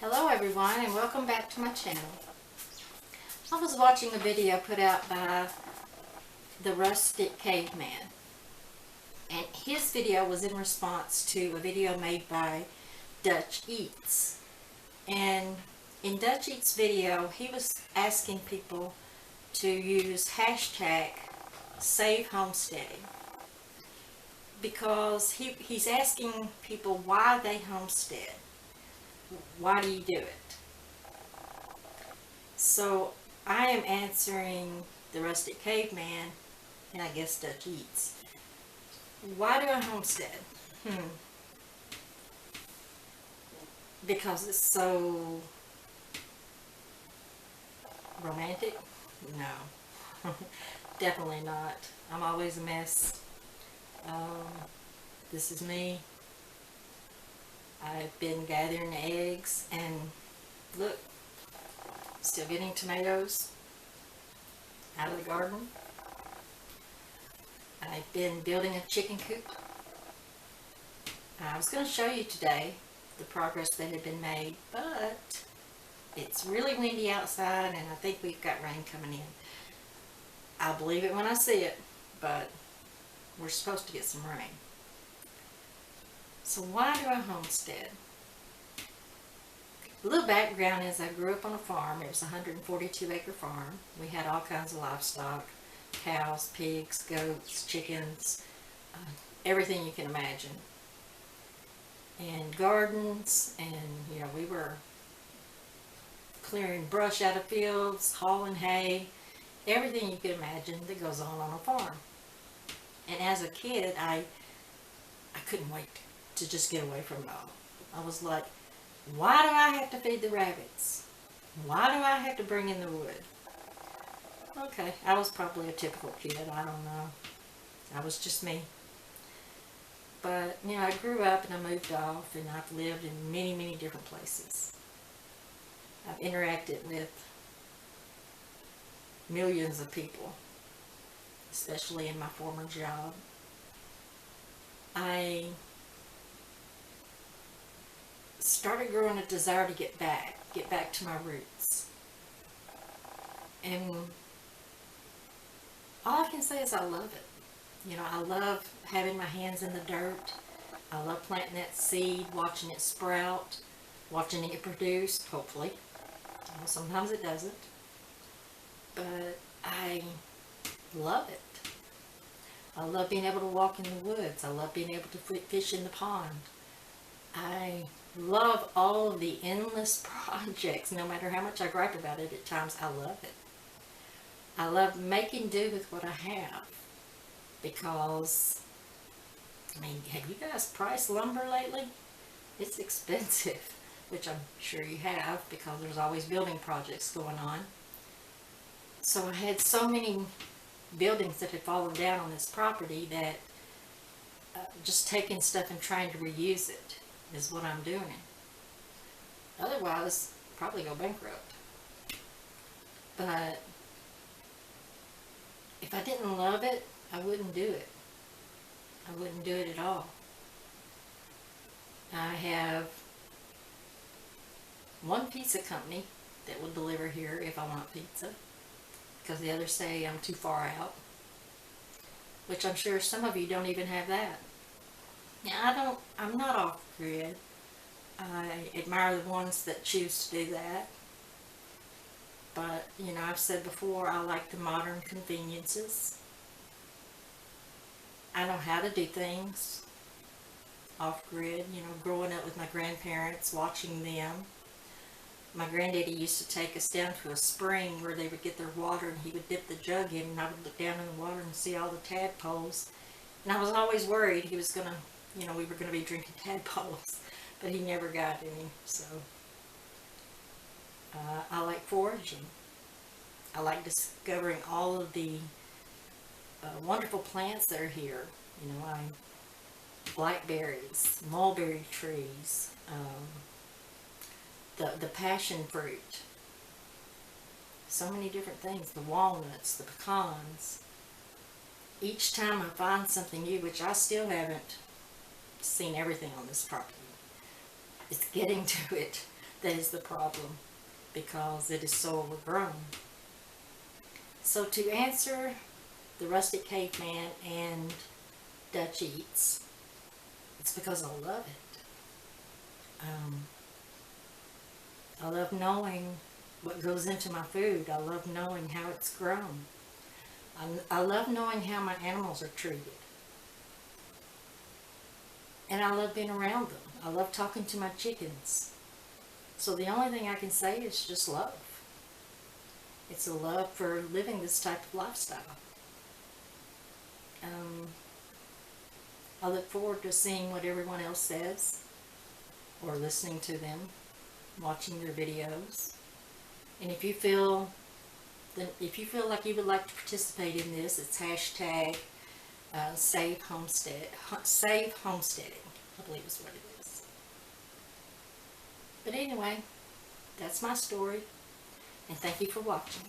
Hello everyone, and welcome back to my channel. I was watching a video put out by the Rustic Caveman, and his video was in response to a video made by Dutch Eats. And in Dutch Eats video, he was asking people to use hashtag save homesteading, because he's asking people why they homestead. Why do you do it? So I am answering the Rustic Caveman, and I guess Dutch Eats. Why do I homestead? Because it's so romantic? No, definitely not. I'm always a mess. This is me. I've been gathering eggs, and look, still getting tomatoes out of the garden. I've been building a chicken coop. I was going to show you today the progress that had been made, but it's really windy outside, and I think we've got rain coming in. I'll believe it when I see it, but we're supposed to get some rain. So why do I homestead? A little background is I grew up on a farm. It was a 142-acre farm. We had all kinds of livestock: cows, pigs, goats, chickens, everything you can imagine. And gardens, and we were clearing brush out of fields, hauling hay, everything you could imagine that goes on a farm. And as a kid, I couldn't wait to just get away from it all. I was like, why do I have to feed the rabbits? Why do I have to bring in the wood? Okay, I was probably a typical kid, I don't know. I was just me. But, I grew up and I moved off, and I've lived in many, many different places. I've interacted with millions of people, especially in my former job. I started growing a desire to get back to my roots. And all I can say is I love it. I love having my hands in the dirt. I love planting that seed, watching it sprout, watching it get produced, hopefully. Sometimes it doesn't. But I love it. I love being able to walk in the woods. I love being able to fish in the pond. I love all of the endless projects. No matter how much I gripe about it at times, I love it. I love making do with what I have, because, have you guys priced lumber lately? It's expensive, which I'm sure you have, because there's always building projects going on. So I had so many buildings that had fallen down on this property that just taking stuff and trying to reuse it is what I'm doing. Otherwise, probably go bankrupt. But if I didn't love it, I wouldn't do it. I wouldn't do it at all. I have one pizza company that will deliver here if I want pizza, because the others say I'm too far out, which I'm sure some of you don't even have that. Now, I'm not off-grid. I admire the ones that choose to do that. But, I've said before, I like the modern conveniences. I know how to do things off-grid, growing up with my grandparents, watching them. My granddaddy used to take us down to a spring where they would get their water, and he would dip the jug in, and I would look down in the water and see all the tadpoles. And I was always worried he was going to, we were going to be drinking tadpoles, but he never got any. So I like foraging. I like discovering all of the wonderful plants that are here. Blackberries, mulberry trees, the passion fruit, so many different things, the walnuts, the pecans. Each time I find something new, which I still haven't seen everything on this property, it's getting to it. that is the problem, because it is so overgrown. So to answer the rustic caveman and Dutch eats, it's because I love it. I love knowing what goes into my food. I love knowing how it's grown. I love knowing how my animals are treated. And I love being around them. I love talking to my chickens. So the only thing I can say is just love. It's a love for living this type of lifestyle. I look forward to seeing what everyone else says, or listening to them, watching their videos. And if you feel like you would like to participate in this, it's hashtag Save Homesteading, I believe is what it is. But anyway, that's my story, and thank you for watching.